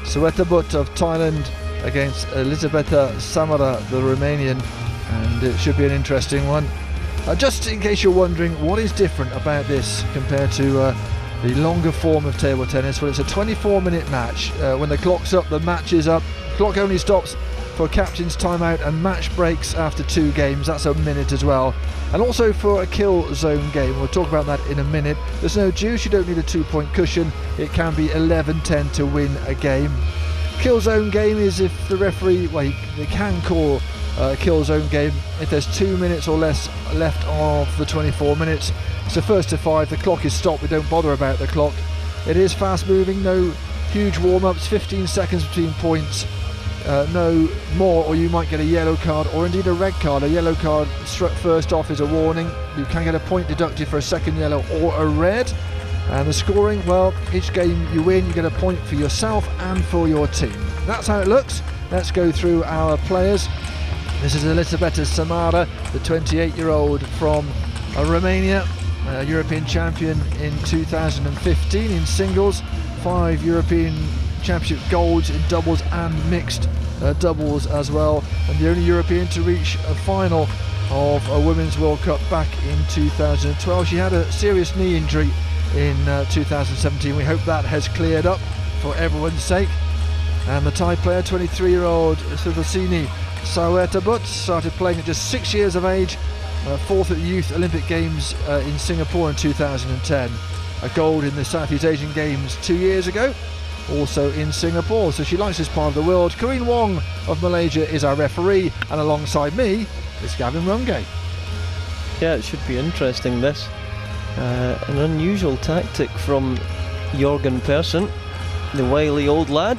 Sawettabut of Thailand against Elizabeta Samara, the Romanian, and it should be an interesting one. Just in case you're wondering what is different about this compared to the longer form of table tennis, well, it's a 24-minute match. When the clock's up, the match is up. The clock only stops for captain's timeout and match breaks after 2 games. That's a minute as well. And also for a kill zone game. We'll talk about that in a minute. There's no juice, you don't need a 2-point cushion. It can be 11-10 to win a game. Kill zone game is if the referee, well, they can call a kill zone game if there's 2 minutes or less left of the 24 minutes. So first to 5, the clock is stopped, we don't bother about the clock. It is fast moving, no huge warm-ups, 15 seconds between points. No more, or you might get a yellow card or indeed a red card. A yellow card struck first off is a warning. You can get a point deducted for a second yellow or a red. And the scoring, well, each game you win, you get a point for yourself and for your team. That's how it looks. Let's go through our players. This is Elizabeta Samara, the 28-year-old from Romania, European champion in 2015 in singles, 5 European Championship golds in doubles and mixed doubles as well, and the only European to reach a final of a Women's World Cup back in 2012. She had a serious knee injury in 2017. We hope that has cleared up for everyone's sake. And the Thai player, 23-year-old Suthasini Sawettabut, started playing at just 6 years of age, 4th at the Youth Olympic Games in Singapore in 2010. A gold in the Southeast Asian Games 2 years ago, also in Singapore, so she likes this part of the world. Karine Wong of Malaysia is our referee, and alongside me is Gavin Rungay. Yeah, it should be interesting, this. An unusual tactic from Jorgen Persson, the wily old lad,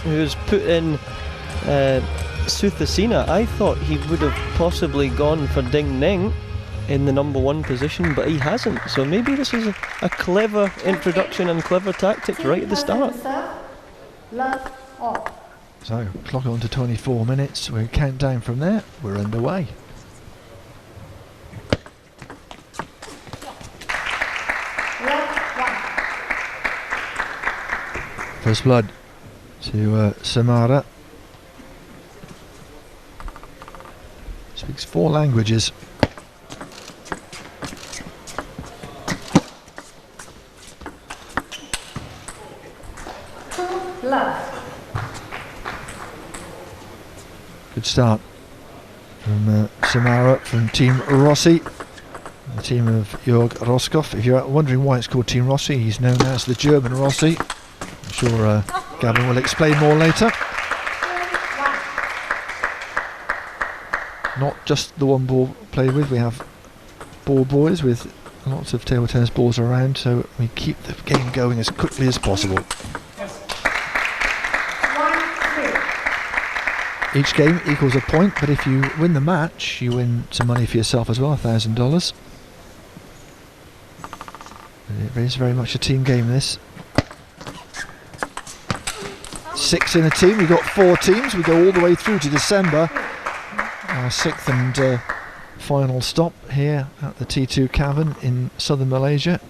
who's put in Suthasini. I thought he would have possibly gone for Ding Ning in the number 1 position, but he hasn't. So maybe this is a clever introduction and clever tactics right at the start. So, clock on to 24 minutes. We'll count down from there. We're underway. First blood to Samara. Speaks 4 languages. Good start from Samara from Team Rossi, the team of Jörg Roskopf. If you're wondering why it's called Team Rossi, he's known as the German Rossi. I'm sure Gavin will explain more later. Not just the one ball played with, we have ball boys with lots of table tennis balls around, so we keep the game going as quickly as possible. Each game equals a point, but if you win the match, you win some money for yourself as well, $1,000. It is very much a team game, this. 6 in a team, we've got 4 teams, we go all the way through to December. Our 6th and final stop here at the T2 Cavern in southern Malaysia.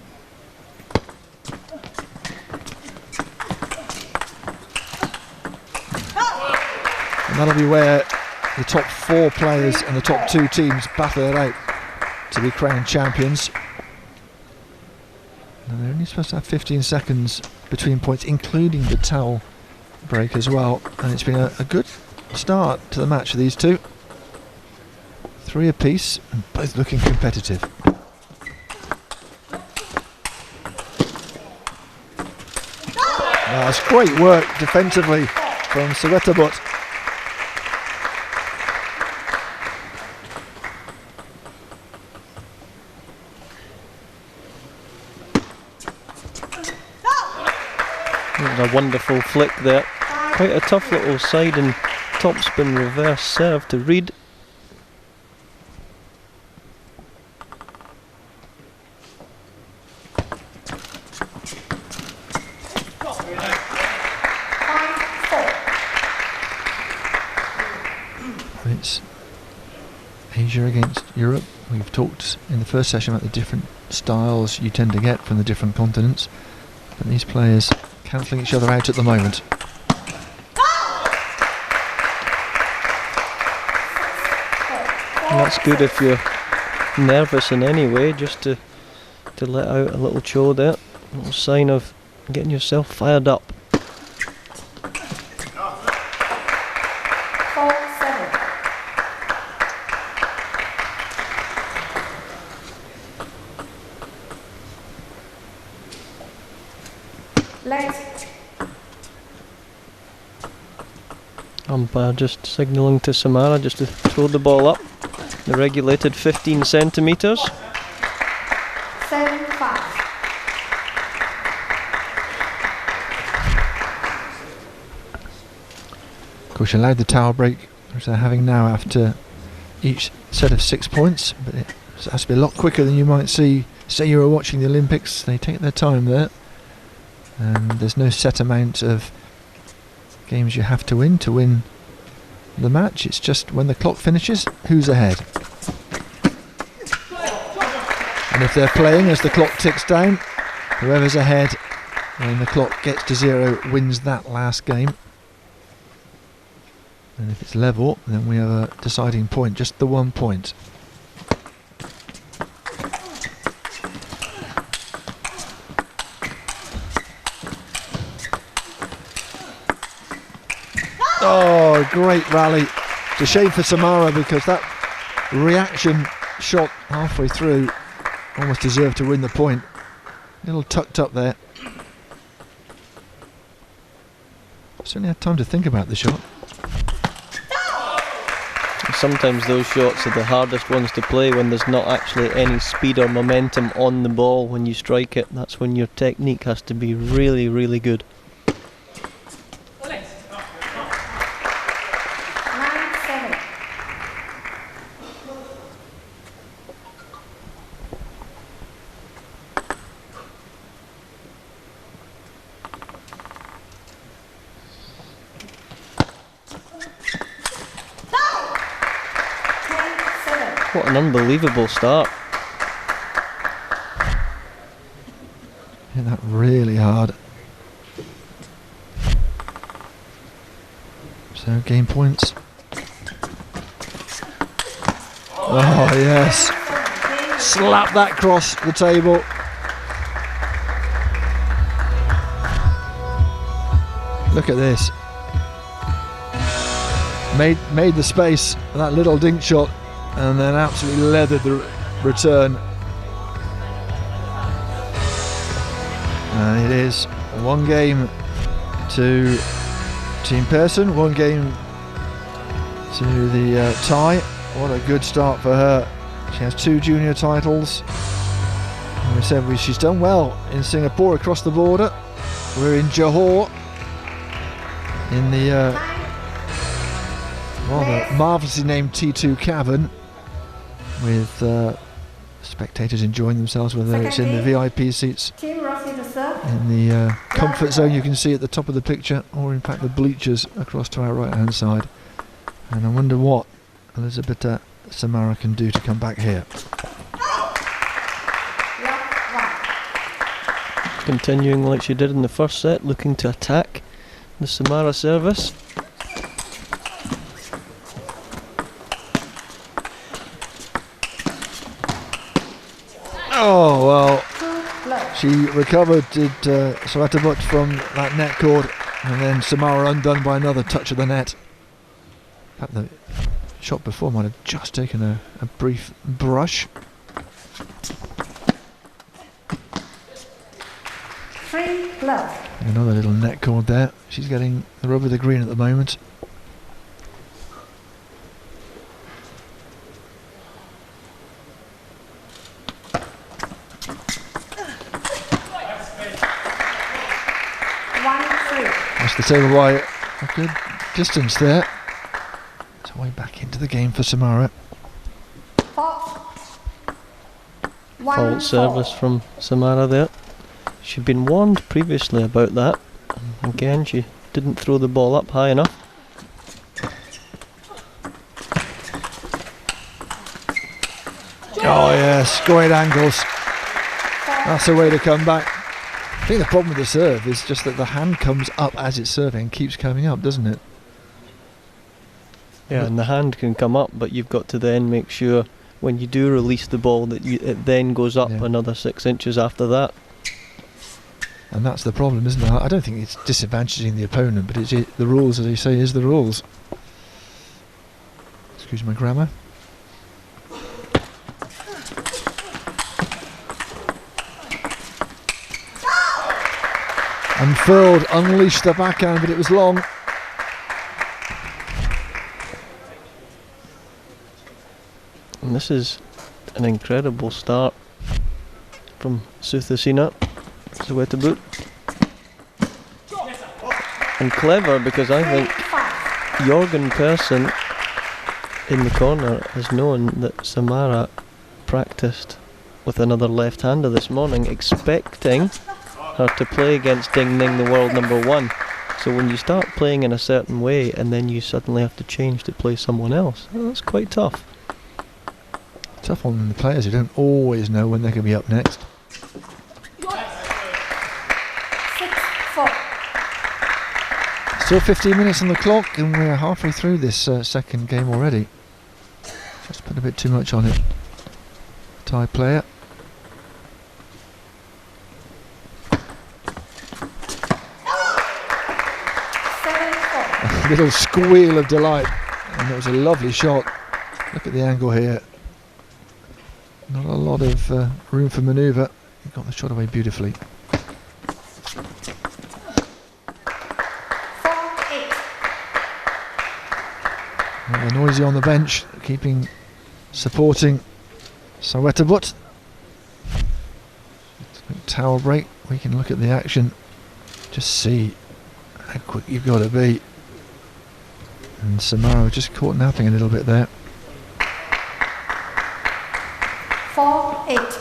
And that'll be where the top 4 players and the top 2 teams battle it out to be crowned champions. And they're only supposed to have 15 seconds between points, including the towel break as well. And it's been a good start to the match for these two. 3 apiece and both looking competitive. That's great work defensively from Sawettabut. A wonderful flick there. Quite a tough little side and topspin reverse serve to read. It's Asia against Europe. We've talked in the first session about the different styles you tend to get from the different continents, but these players cancelling each other out at the moment. That's good if you're nervous in any way, just to let out a little cho there. A little sign of getting yourself fired up. 4-7. Late. Umpire just signalling to Samara just to throw the ball up. The regulated 15 centimetres. 7-5. Of course, you allowed the towel break, which they're having now after each set of 6 points, but it has to be a lot quicker than you might see. Say you were watching the Olympics, they take their time there, and there's no set amount of games you have to win the match. It's just when the clock finishes, who's ahead. And if they're playing as the clock ticks down, whoever's ahead when the clock gets to 0 wins that last game. And if it's level, then we have a deciding point, just the 1 point. Oh, great rally. It's a shame for Samara because that reaction shot halfway through almost deserved to win the point. A little tucked up there. Certainly had time to think about the shot. Sometimes those shots are the hardest ones to play when there's not actually any speed or momentum on the ball when you strike it. That's when your technique has to be really, really good. 9-7. What an unbelievable start. Hit that really hard. So game points. Oh yes. Slap that across the table. Look at this. Made the space, that little dink shot, and then absolutely leathered the return. And it is 1 game to Team Pearson, 1 game to the tie. What a good start for her. She has 2 junior titles. And we said she's done well in Singapore across the border. We're in Johor in the rather marvellously named T2 Cavern, with spectators enjoying themselves, whether it's in the VIP seats, Team Rossi to serve. in the comfort zone you can see at the top of the picture, or in fact the bleachers across to our right hand side. And I wonder what Elizabeta Samara can do to come back here. Continuing like she did in the first set, looking to attack the Samara service. Oh well, she recovered, did Sawettabut, from that net cord, and then Samara undone by another touch of the net. In fact, the shot before might have just taken a brief brush. 3-love. Another little net cord there. She's getting the rub of the green at the moment. That's the table by a good distance there. It's way back into the game for Samara. Fault service from Samara there. She'd been warned previously about that. Again, she didn't throw the ball up high enough. Oh yes, great angles. That's the way to come back. I think the problem with the serve is just that the hand comes up as it's serving and keeps coming up, doesn't it? Yeah, and the hand can come up, but you've got to then make sure when you do release the ball that it then goes up another 6 inches after that. And that's the problem, isn't it? I don't think it's disadvantaging the opponent, but the rules, as you say, is the rules. Excuse my grammar. Unfurled, unleashed the backhand, but it was long. And this is an incredible start from Suthasini Sawettabut. And clever, because I think Jorgen Persson in the corner has known that Samara practiced with another left-hander this morning, expecting her to play against Ding Ning, the world #1. So when you start playing in a certain way and then you suddenly have to change to play someone else, well, that's quite tough. Tough on the players who don't always know when they're going to be up next. 6-4. Still 15 minutes on the clock, and we're halfway through this second game already. Just put a bit too much on it. Thai player. A little squeal of delight, and it was a lovely shot. Look at the angle here. Not a lot of room for manoeuvre. He got the shot away beautifully. 4-8. They're noisy on the bench, supporting Sawettabut. Towel break. We can look at the action. Just see how quick you've got to be. And Samara just caught napping a little bit there. 4-8.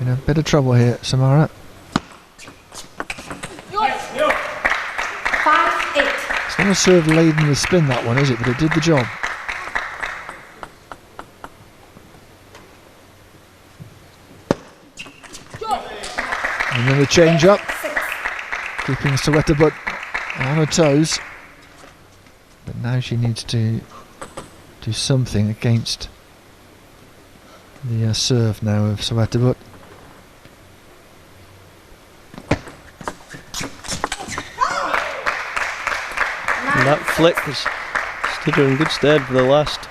In a bit of trouble here, Samara. 5-8. It's not a serve laden with spin, that one, is it? But it did the job. And then the change up, keeping Sawettabut on her toes. But now she needs to do something against the serve now of Sawettabut. And that flick has stood her in good stead for the last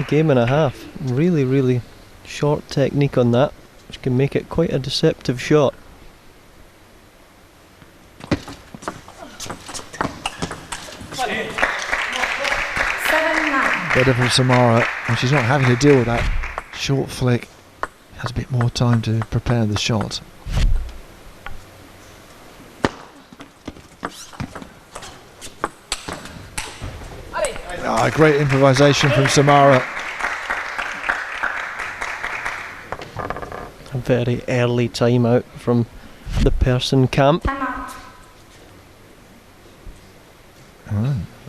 game and a half. Really, really short technique on that, which can make it quite a deceptive shot. 7-9. Better from Samara, and she's not having to deal with that short flick. Has a bit more time to prepare the shot. Great improvisation from Samara. A very early timeout from the Persson camp. Timeout.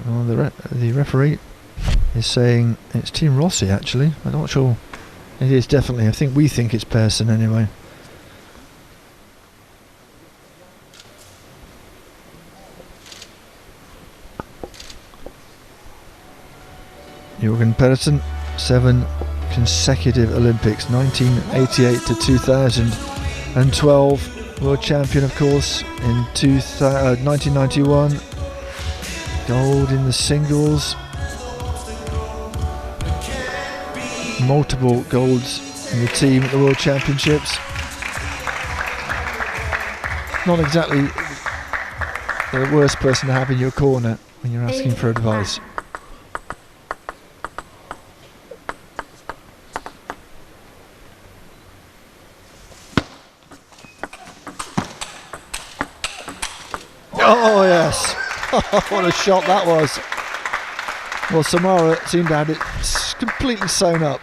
Well, the referee is saying it's Team Rossi, actually. I'm not sure. It is definitely. We think it's Persson anyway. Jorgen Persson, 7 consecutive Olympics, 1988 to 2012, world champion, of course, in 1991, gold in the singles, multiple golds in the team at the World Championships. Not exactly the worst person to have in your corner when you're asking for advice. Oh yes, what a shot that was. Well, Samara seemed to have it completely sewn up.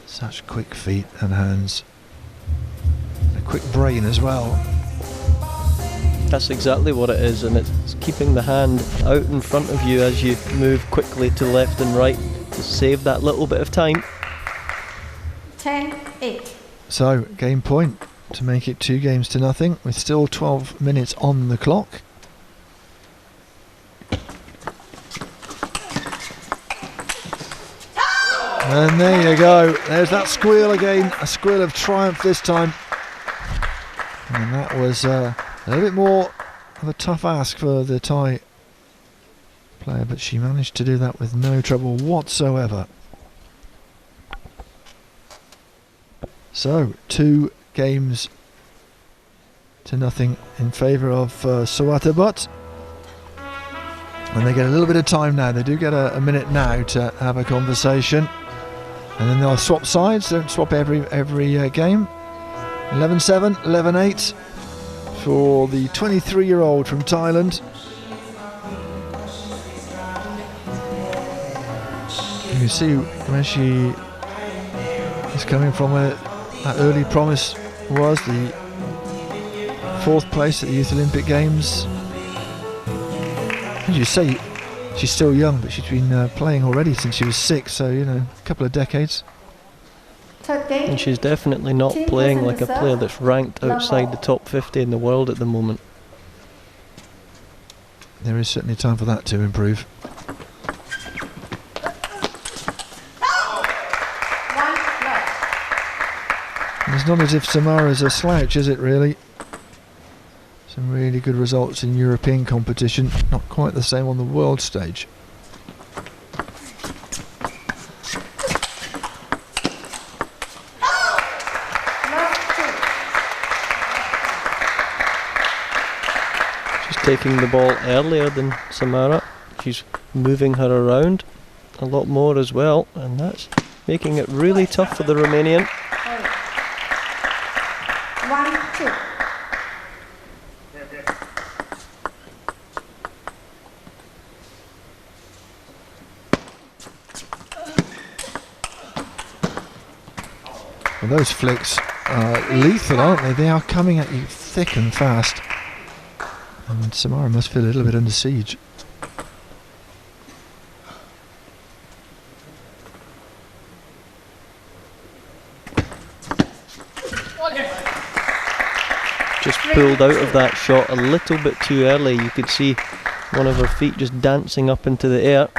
Such quick feet and hands. A quick brain as well. That's exactly what it is, and it's keeping the hand out in front of you as you move quickly to left and right to save that little bit of time. 10-8. So, game point. to make it 2-0 with still 12 minutes on the clock. And there you go, there's that squeal again, a squeal of triumph this time. And that was a little bit more of a tough ask for the Thai player, but she managed to do that with no trouble whatsoever. So 2-0 in favour of Sawettabut. And they get a little bit of time now. They do get a minute now to have a conversation. And then they'll swap sides. Don't swap every game. 11-7, 11-8 for the 23-year-old from Thailand. You can see where she is coming from, where that early promise was, the 4th place at the Youth Olympic Games. As you say, she's still young, but she's been playing already since she was 6, so you know, a couple of decades. And she's definitely not playing like a player that's ranked outside the top 50 in the world at the moment. There is certainly time for that to improve. It's not as if Samara's a slouch, is it really? Some really good results in European competition, not quite the same on the world stage. She's taking the ball earlier than Samara. She's moving her around a lot more as well, and that's making it really tough for the Romanian. 1-2. Well, those flicks are lethal, aren't they? They are coming at you thick and fast. And Samara must feel a little bit under siege. Just pulled out of that shot a little bit too early. You could see one of her feet just dancing up into the air.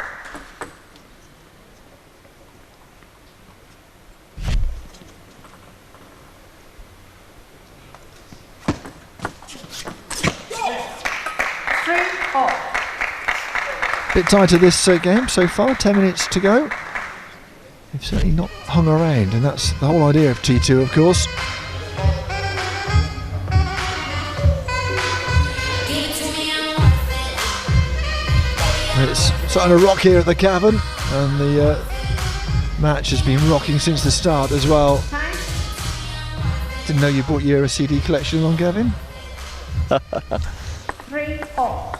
Bit tighter this game so far, 10 minutes to go. They've certainly not hung around, and that's the whole idea of T2, of course. It's starting to rock here at the Cavern, and the match has been rocking since the start as well. Didn't know you bought your CD collection along, Gavin? 3-4.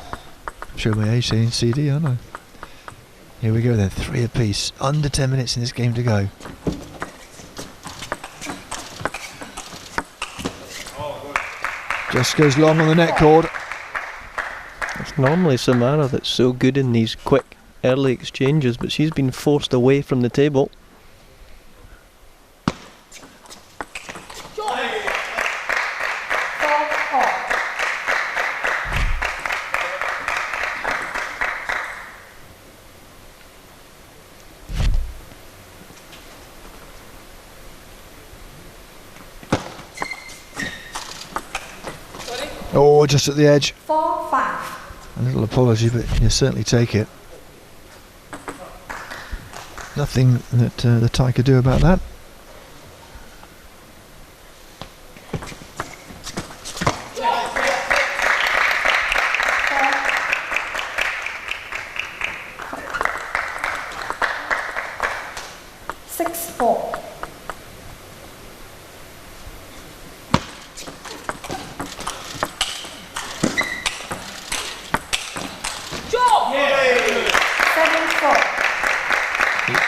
Show my age saying CD, aren't I? Here we go then, 3 apiece. Under 10 minutes in this game to go. Just goes long on the net cord. It's normally Samara that's so good in these quick early exchanges, but she's been forced away from the table. Oh, just at the edge. 4-5. A little apology, but you certainly take it. Nothing that the Thai could do about that.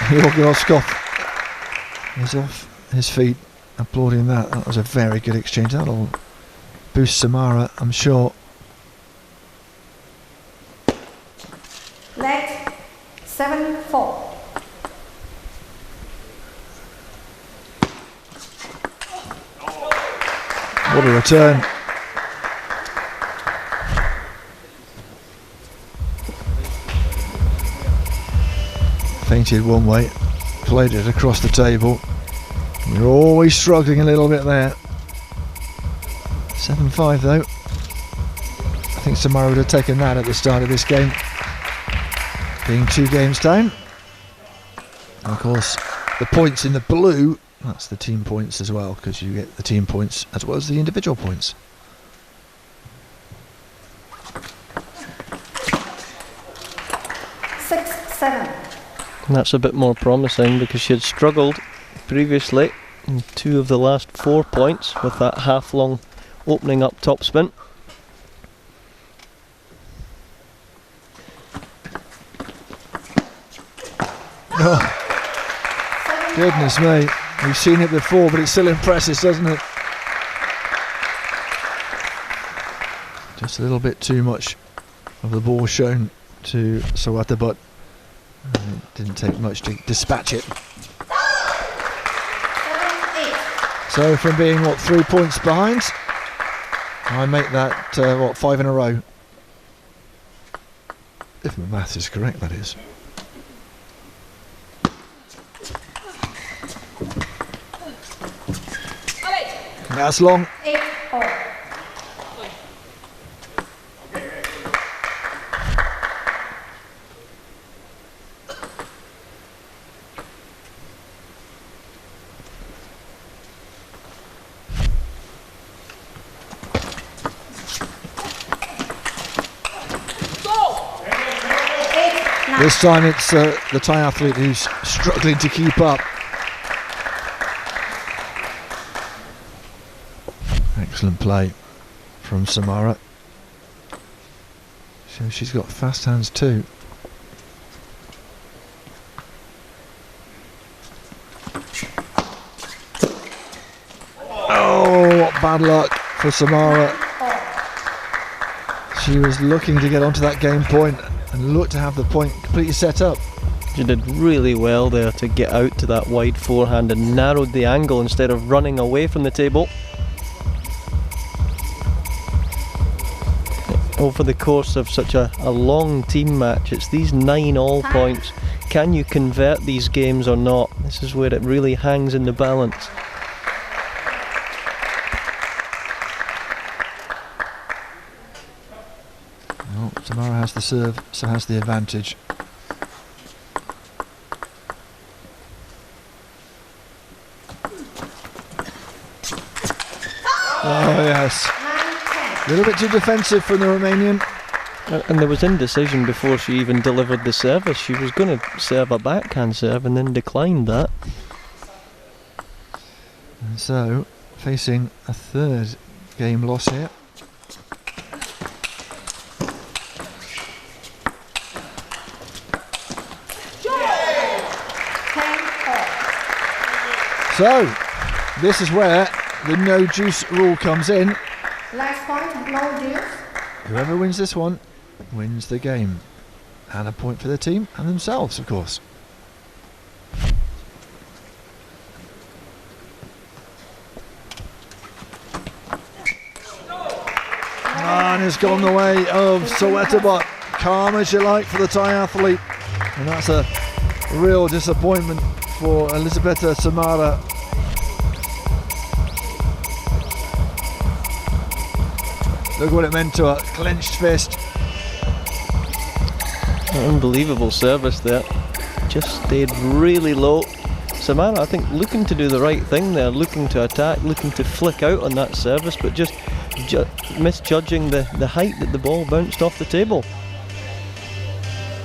Jorgen Oskov is off his feet applauding that. That was a very good exchange. That'll boost Samara, I'm sure. Leg 7-4. What a return. Fainted one way, played it across the table. You're always struggling a little bit there. 7-5 though. I think Samara would have taken that at the start of this game, being 2 games down. And of course, the points in the blue, that's the team points as well, because you get the team points as well as the individual points. And that's a bit more promising because she had struggled previously in 2 of the last 4 points with that half-long opening up topspin. Oh, goodness me, we've seen it before, but it still impresses, doesn't it? Just a little bit too much of the ball shown to Sawettabut. It didn't take much to dispatch it. So from being, 3 points behind, I make that, 5 in a row. If my maths is correct, that is. That's long. 8-4. This time it's the Thai athlete who's struggling to keep up. Excellent play from Samara. So she's got fast hands too. Oh, what bad luck for Samara. She was looking to get onto that game point and looked to have the point completely set up. She did really well there to get out to that wide forehand and narrowed the angle instead of running away from the table. Over the course of such a long team match, it's these 9 all points. Can you convert these games or not? This is where it really hangs in the balance. Well, Samara has the serve, so has the advantage. Oh yes. A little bit too defensive from the Romanian. And there was indecision before she even delivered the service. She was going to serve a backhand serve and then declined that. And so, facing a 3rd game loss here. So, this is where the no juice rule comes in. Last point, no juice. Whoever wins this one wins the game. And a point for the team and themselves, of course. And it's gone the way of Sawettabut. Calm as you like for the Thai athlete. And that's a real disappointment for Elizabeta Samara. Look what it meant to her, clenched fist. Unbelievable service there. Just stayed really low. Samara, I think, looking to do the right thing there, looking to attack, looking to flick out on that service, but just misjudging the height that the ball bounced off the table.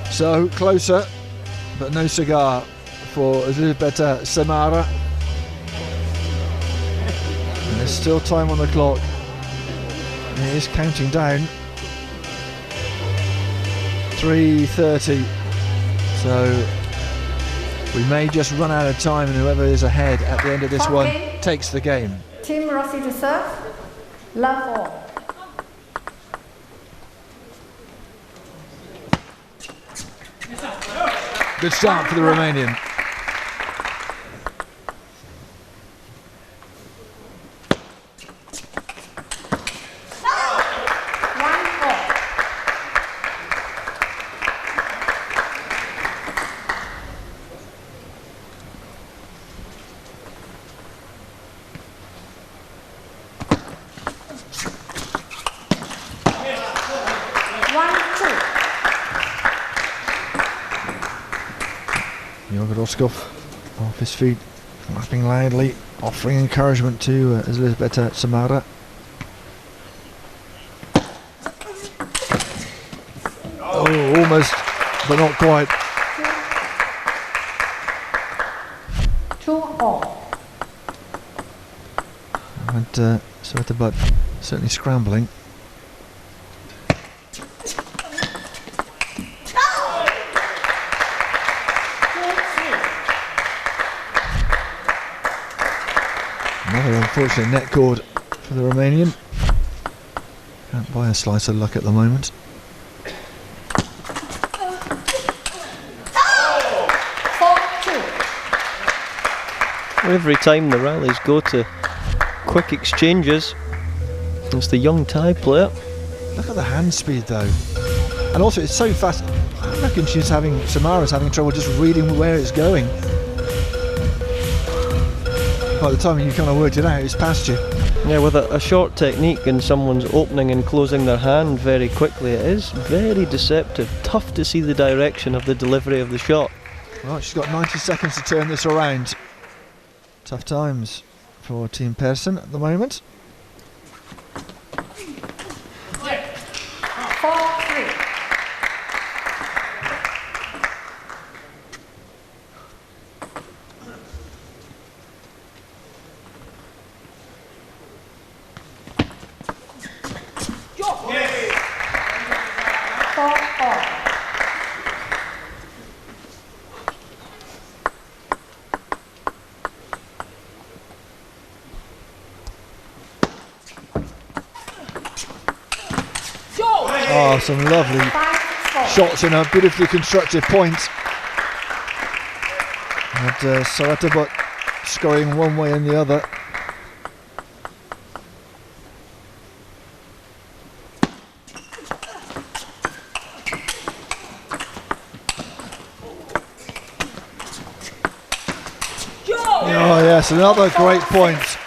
So closer, but no cigar for Elizabeta Samara. And there's still time on the clock. It is counting down. 3:30. So we may just run out of time, and whoever is ahead at the end of this one takes the game. Team Rossi to serve. Love all. Good start for the Romanian. Jorgen Roskopf off his feet, clapping loudly, offering encouragement to Elizabeta Samara. Oh, almost, but not quite. 2-all. And Sawettabut certainly scrambling. Another unfortunate net cord for the Romanian. Can't buy a slice of luck at the moment. Every time the rallies go to quick exchanges, it's the young Thai player. Look at the hand speed though. And also it's so fast. I reckon Samara's having trouble just reading where it's going. By the time you kind of worked it out, it's past you. Yeah, with a short technique and someone's opening and closing their hand very quickly, it is very deceptive. Tough to see the direction of the delivery of the shot. Right, she's got 90 seconds to turn this around. Tough times for Team Persson at the moment. 4-3. Oh, some lovely shots in a beautifully constructed point. And Sawettabut scoring one way and the other. Oh yes, another great point.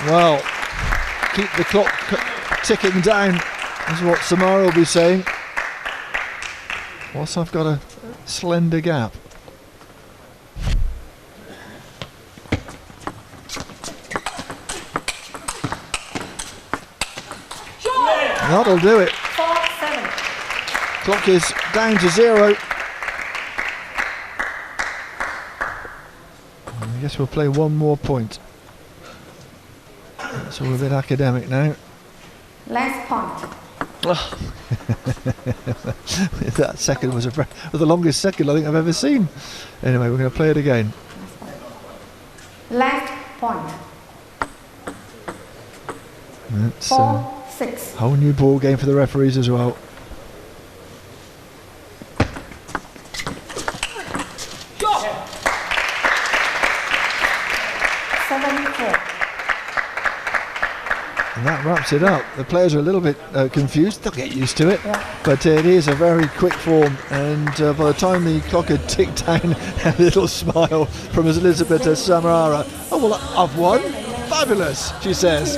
Well, keep the clock ticking down is what Samara will be saying. Whilst I've got a slender gap. That'll do it. 4-7. Clock is down to 0. I guess we'll play one more point. It's all a bit academic now. Last point. That second was the longest second I think I've ever seen. Anyway, we're going to play it again. Last point. It's a 4-6. whole new ball game for the referees as well. And that wraps it up. The players are a little bit confused. They'll get used to it. Yeah. But it is a very quick form. And by the time the clock had ticked down, a little smile from Elizabeta Samara. Oh, well, I've won. Fabulous, she says.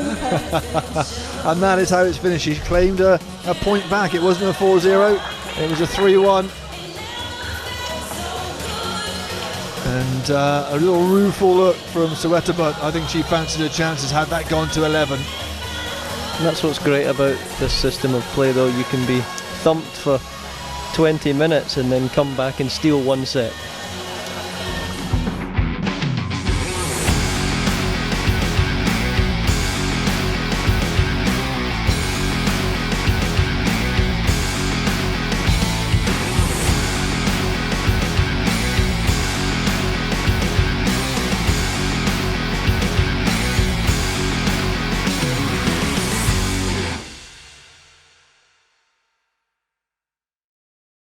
And that is how it's finished. She claimed a point back. It wasn't a 4-0. It was a 3-1. And a little rueful look from Sawettabut. I think she fancied her chances had that gone to 11. And that's what's great about this system of play though. You can be thumped for 20 minutes and then come back and steal one set.